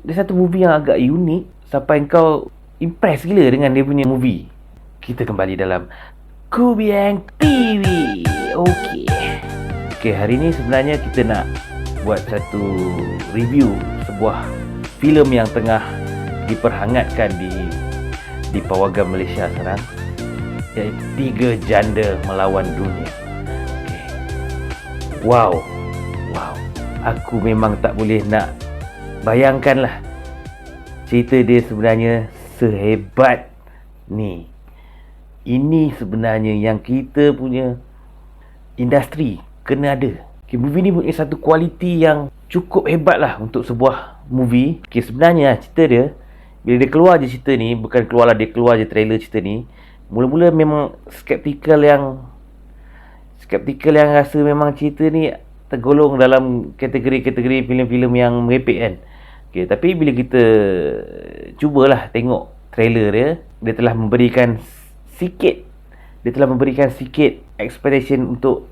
dia satu movie yang agak unik sampai kau impress gila dengan dia punya movie. Kita kembali dalam Kubiang TV. Okey. Okey, hari ni sebenarnya kita nak buat satu review sebuah filem yang tengah diperhangatkan di pawagam Malaysia sekarang, iaitu Tiga Janda Melawan Dunia. Okay. Wow. Aku memang tak boleh nak bayangkan lah cerita dia sebenarnya sehebat ni. Ini sebenarnya yang kita punya industri kena ada. Okay, movie ni punya satu kualiti yang cukup hebat lah untuk sebuah movie. Okay, sebenarnya cerita dia, bila dia keluar je cerita ni, bukan keluar lah, dia keluar je trailer cerita ni, mula-mula memang skeptikal yang rasa memang cerita ni tergolong dalam kategori-kategori filem-filem yang merepek kan. Okay, tapi bila kita cubalah tengok trailer dia, dia telah memberikan sikit expectation untuk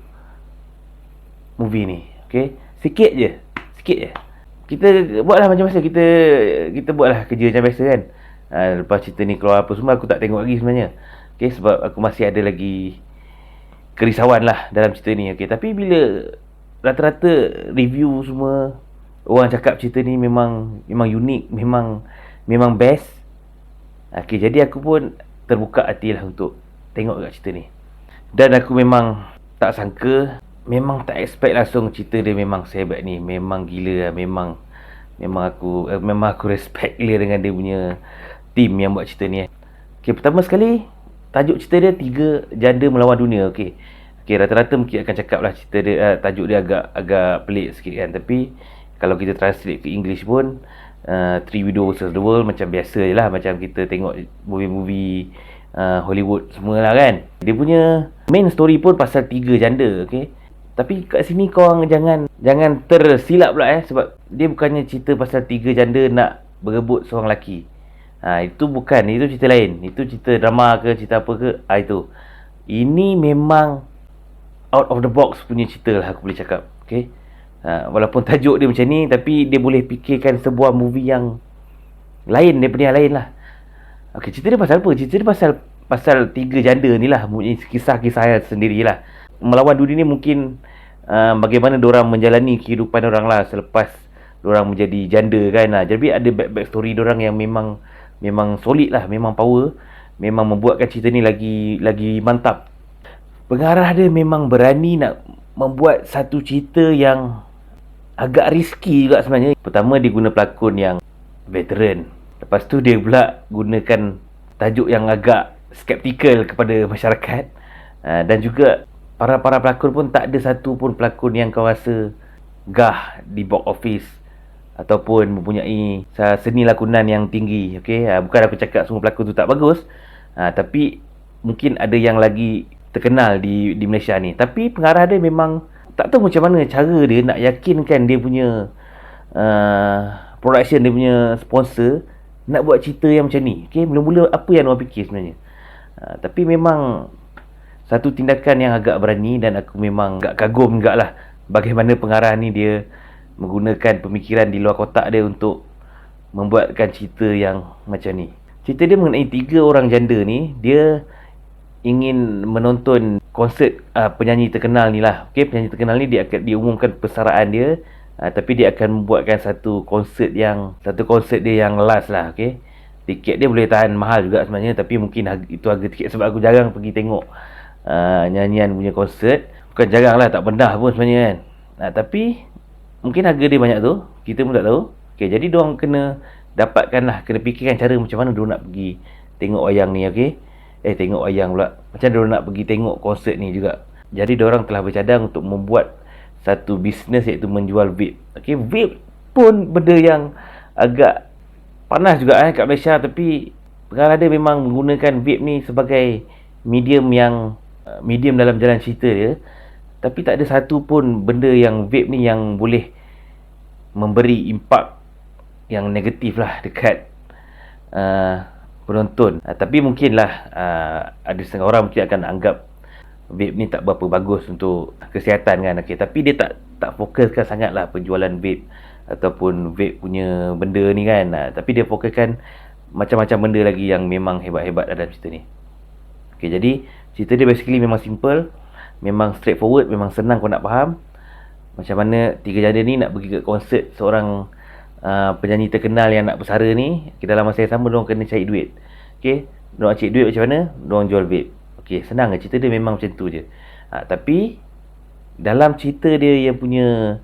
movie ni. Okay, sikit je. Kita buatlah macam biasa, kita buatlah kerja macam biasa kan. Lepas cerita ni keluar apa semua, aku tak tengok lagi sebenarnya. Okay, sebab aku masih ada lagi kerisauan lah dalam cerita ni. Okay, tapi bila rata-rata review semua, orang cakap cerita ni memang unik, memang best. Okay, jadi aku pun terbuka hati lah untuk tengok kat cerita ni. Dan aku memang tak sangka, memang tak expect langsung cerita dia memang sehebat ni. Memang gila lah, memang aku respect gila dengan dia punya team yang buat cerita ni. Okay, pertama sekali, tajuk cerita dia Tiga Janda Melawan Dunia. Okay, rata-rata mungkin akan cakap lah cerita dia, tajuk dia agak pelik sikit kan. Tapi kalau kita translate ke English pun, Three Widows vs The World, macam biasa je lah, macam kita tengok movie-movie Hollywood semua lah kan. Dia punya main story pun pasal tiga janda. Okay, tapi kat sini korang jangan tersilap pula sebab dia bukannya cerita pasal tiga janda nak berebut seorang lelaki. Itu bukan, itu cerita lain. Itu cerita drama ke, cerita apa ke, itu. Ini memang out of the box punya cerita lah, aku boleh cakap. Okay, walaupun tajuk dia macam ni, tapi dia boleh fikirkan sebuah movie yang lain daripada yang lain lah. Okay, cerita dia pasal apa? Cerita dia pasal tiga janda ni lah, kisah-kisah sendirilah. Melawan dunia ni mungkin bagaimana diorang menjalani kehidupan diorang lah selepas diorang menjadi janda kan. Jadi ada back story diorang yang memang solid lah, memang power, memang membuatkan cerita ni lagi mantap. Pengarah dia memang berani nak membuat satu cerita yang agak risky juga sebenarnya. Pertama, dia guna pelakon yang veteran. Lepas tu dia pula gunakan tajuk yang agak skeptikal kepada masyarakat. Dan juga para pelakon pun tak ada satu pun pelakon yang kau rasa gah di box office ataupun mempunyai seni lakonan yang tinggi. Okay? Bukan aku cakap semua pelakon tu tak bagus, tapi mungkin ada yang lagi terkenal di Malaysia ni. Tapi pengarah dia memang tak tahu macam mana cara dia nak yakinkan dia punya production, dia punya sponsor nak buat cerita yang macam ni. Okay? Mula-mula apa yang orang fikir sebenarnya. Tapi memang satu tindakan yang agak berani, dan aku memang agak kagum juga lah bagaimana pengarah ni dia menggunakan pemikiran di luar kotak dia untuk membuatkan cerita yang macam ni. Cerita dia mengenai tiga orang janda ni. Dia ingin menonton konsert penyanyi terkenal ni lah. Okay, penyanyi terkenal ni dia akan diumumkan persaraan dia, tapi dia akan membuatkan satu konsert dia yang last lah. Okay, tiket dia boleh tahan mahal juga sebenarnya, tapi mungkin itu harga tiket, sebab aku jarang pergi tengok nyanyian punya konsert. Bukan jarang lah, tak pernah pun sebenarnya kan. Tapi mungkin harga dia banyak tu, kita pun tak tahu. Okay, jadi diorang kena fikirkan cara macam mana diorang nak pergi tengok wayang ni. Okay, tengok wayang pula, macam diorang nak pergi tengok konsert ni juga. Jadi diorang telah bercadang untuk membuat satu bisnes, iaitu menjual vape. Okay, vape pun benda yang agak panas juga kat Malaysia, tapi pengarah dia memang menggunakan vape ni sebagai medium dalam jalan cerita dia. Tapi tak ada satu pun benda yang vape ni yang boleh memberi impak yang negatif lah dekat penonton. Tapi mungkinlah ada setengah orang mungkin akan anggap vape ni tak berapa bagus untuk kesihatan kan. Okay, tapi dia tak fokuskan sangat lah penjualan vape ataupun vape punya benda ni kan. Tapi dia fokuskan macam-macam benda lagi yang memang hebat-hebat dalam cerita ni. Okay, jadi cerita dia basically memang simple, memang straightforward, memang senang kau nak faham macam mana tiga janda ni nak pergi ke konsert seorang penyanyi terkenal yang nak bersara ni. Okay, dalam masa yang sama diorang kena cari duit. Okay, diorang cari duit macam mana? Diorang jual vape. Okay, senang je, cerita dia memang macam tu je. Tapi dalam cerita dia yang punya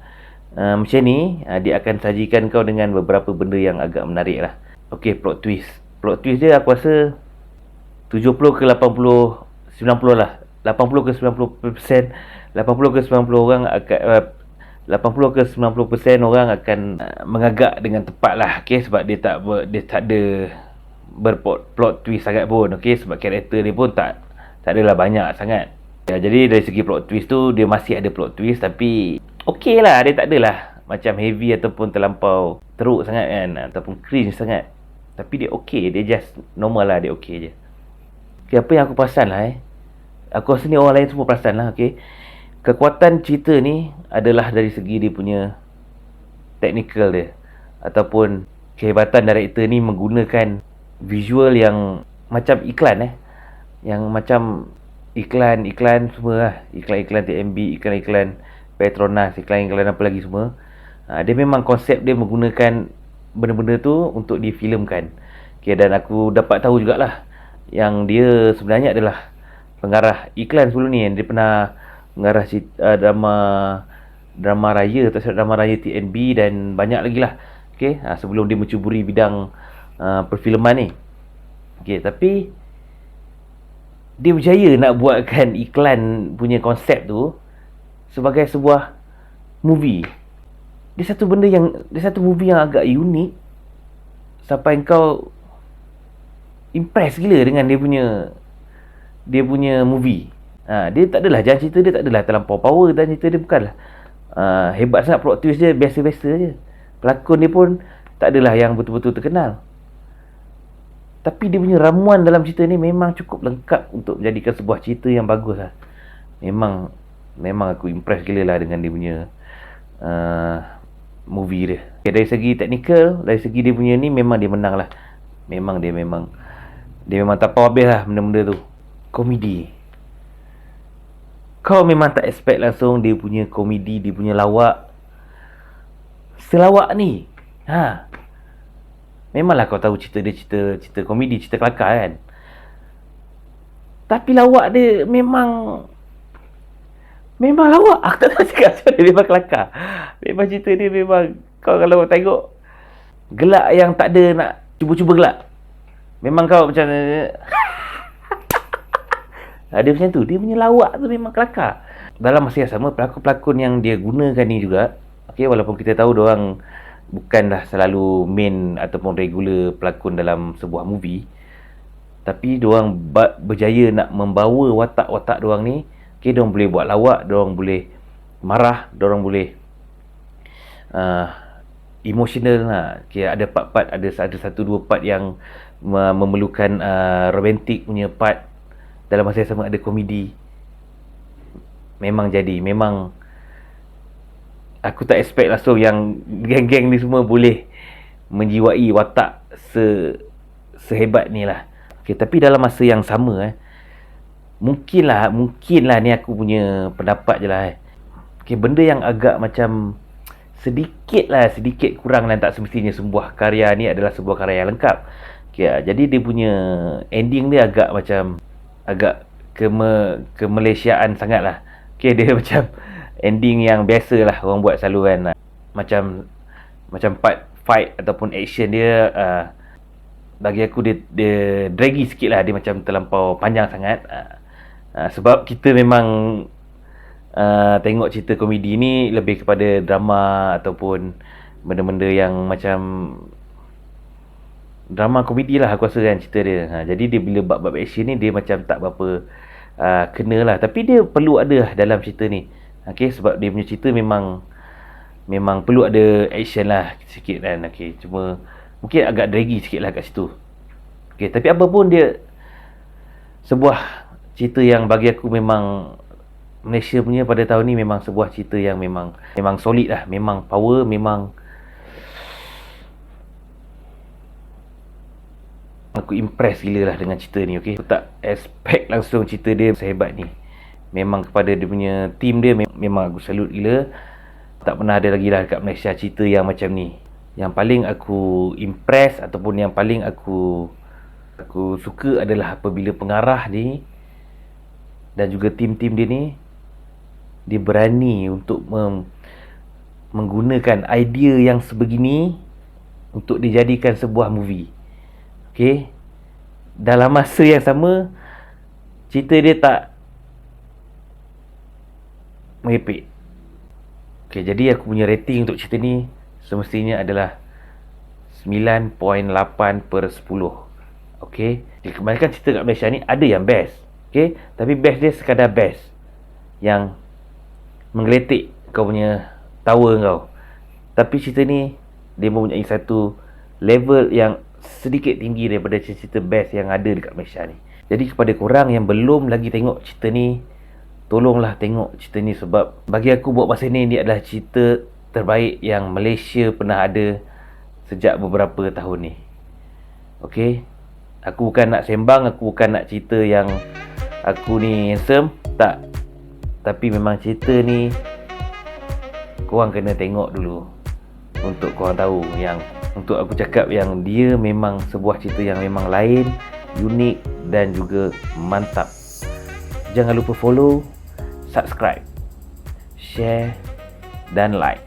macam ni, dia akan sajikan kau dengan beberapa benda yang agak menarik lah. Okay, plot twist dia aku rasa 70 ke 80 90 lah, 80 ke 90%, 80 ke 90 orang akan 80 ke 90% orang akan mengagak dengan tepat lah. Okay, sebab dia tak ada berplot twist sangat pun. Okay, sebab karakter ni pun tak adalah banyak sangat. Jadi dari segi plot twist tu, dia masih ada plot twist, tapi okey lah, dia tak adalah macam heavy ataupun terlampau teruk sangat kan, ataupun cringe sangat. Tapi dia okey, dia just normal lah, dia okey je. Okay, apa yang aku perasan lah aku rasa ni orang lain semua perasan lah. Okay, kekuatan cerita ni adalah dari segi dia punya technical dia, ataupun kehebatan director ni menggunakan visual yang macam iklan yang macam iklan semua lah, iklan TMB, iklan Petronas, iklan apa lagi semua. Dia memang konsep dia menggunakan benda-benda tu untuk difilmkan. Okay, dan aku dapat tahu jugalah yang dia sebenarnya adalah pengarah iklan sebelum ni. Dia pernah mengarah drama raya atau drama raya TNB dan banyak lagi lah. Okay, sebelum dia mencuburi bidang perfilman ni. Okay, tapi dia berjaya nak buatkan iklan punya konsep tu sebagai sebuah movie. Dia satu movie yang agak unik sampai kau impress gila dengan dia punya movie. Dia tak adalah, jalan cerita dia tak adalah terlampau power, dan cerita dia bukanlah hebat sangat. Plot twist dia biasa-biasa je. Pelakon dia pun tak adalah yang betul-betul terkenal. Tapi dia punya ramuan dalam cerita ni memang cukup lengkap untuk menjadikan sebuah cerita yang bagus lah. Memang aku impress gila lah dengan dia punya movie dia. Okay, dari segi technical, dari segi dia punya ni, memang dia menang lah. Dia memang tak apa habis lah benda-benda tu. Komedi, kau memang tak expect langsung dia punya komedi, dia punya lawak selawak ni. Memanglah kau tahu cerita dia cerita komedi, cerita kelakar kan. Tapi lawak dia memang lawak. Aku tak tahu cakap macam mana, memang kelakar. Memang cerita dia memang, kau kalau tengok gelak yang tak ada nak cuba-cuba gelak, memang kau macam dia macam tu. Dia punya lawak tu memang kelakar. Dalam masa yang sama, pelakon-pelakon yang dia gunakan ni juga, okay, walaupun kita tahu diorang bukanlah selalu main ataupun regular pelakon dalam sebuah movie, tapi diorang berjaya nak membawa watak-watak diorang ni. Okay, diorang boleh buat lawak, diorang boleh marah, diorang boleh emotional lah. Okay, ada part-part, ada satu dua part yang memerlukan romantik punya part. Dalam masa yang sama ada komedi. Memang aku tak expect langsung yang geng-geng ni semua boleh menjiwai watak sehebat ni lah. Okay, tapi dalam masa yang sama mungkinlah ni aku punya pendapat je lah okay, benda yang agak macam sedikit kurang dan tak semestinya sebuah karya ni adalah sebuah karya yang lengkap. Okay, jadi dia punya ending dia agak macam kemalaysiaan sangat lah. Okay, dia macam ending yang biasa lah orang buat selalu kan. Macam part fight ataupun action dia bagi aku dia draggy sikit lah. Dia macam terlampau panjang sangat. Sebab kita memang tengok cerita komedi ni lebih kepada drama ataupun benda-benda yang macam drama komedi lah aku rasa kan cerita dia. Jadi dia bila bab-bab action ni dia macam tak berapa kena lah. Tapi dia perlu ada dalam cerita ni. Okay, sebab dia punya cerita memang perlu ada action lah sikit kan. Okay, cuma mungkin agak draggy sikit lah kat situ. Okay, tapi apa pun dia sebuah cerita yang bagi aku memang Malaysia punya pada tahun ni memang sebuah cerita yang memang solid lah. Memang power, memang Aku impress gila lah dengan cerita ni, okay? Aku tak expect langsung cerita dia sehebat ni. Memang kepada dia punya team dia, memang aku salute gila. Tak pernah ada lagi lah dekat Malaysia cerita yang macam ni. Yang paling aku impress ataupun yang paling aku suka adalah apabila pengarah ni dan juga tim-tim dia ni, dia berani untuk menggunakan idea yang sebegini untuk dijadikan sebuah movie. Okay, dalam masa yang sama, cerita dia tak merepek. Okay, jadi aku punya rating untuk cerita ni semestinya adalah 9.8/10. Okay, kebanyakan cerita kat Malaysia ni ada yang best, okay, tapi best dia sekadar best yang menggeletik kau punya tawa kau. Tapi cerita ni dia mempunyai satu level yang sedikit tinggi daripada cerita best yang ada dekat Malaysia ni. Jadi kepada korang yang belum lagi tengok cerita ni, tolonglah tengok cerita ni, sebab bagi aku buat masa ni, dia adalah cerita terbaik yang Malaysia pernah ada sejak beberapa tahun ni. Okay, aku bukan nak sembang, aku bukan nak cerita yang aku ni handsome, tak. Tapi memang cerita ni korang kena tengok dulu untuk korang tahu. Yang untuk aku cakap yang dia memang sebuah cerita yang memang lain, unik dan juga mantap. Jangan lupa follow, subscribe, share dan like.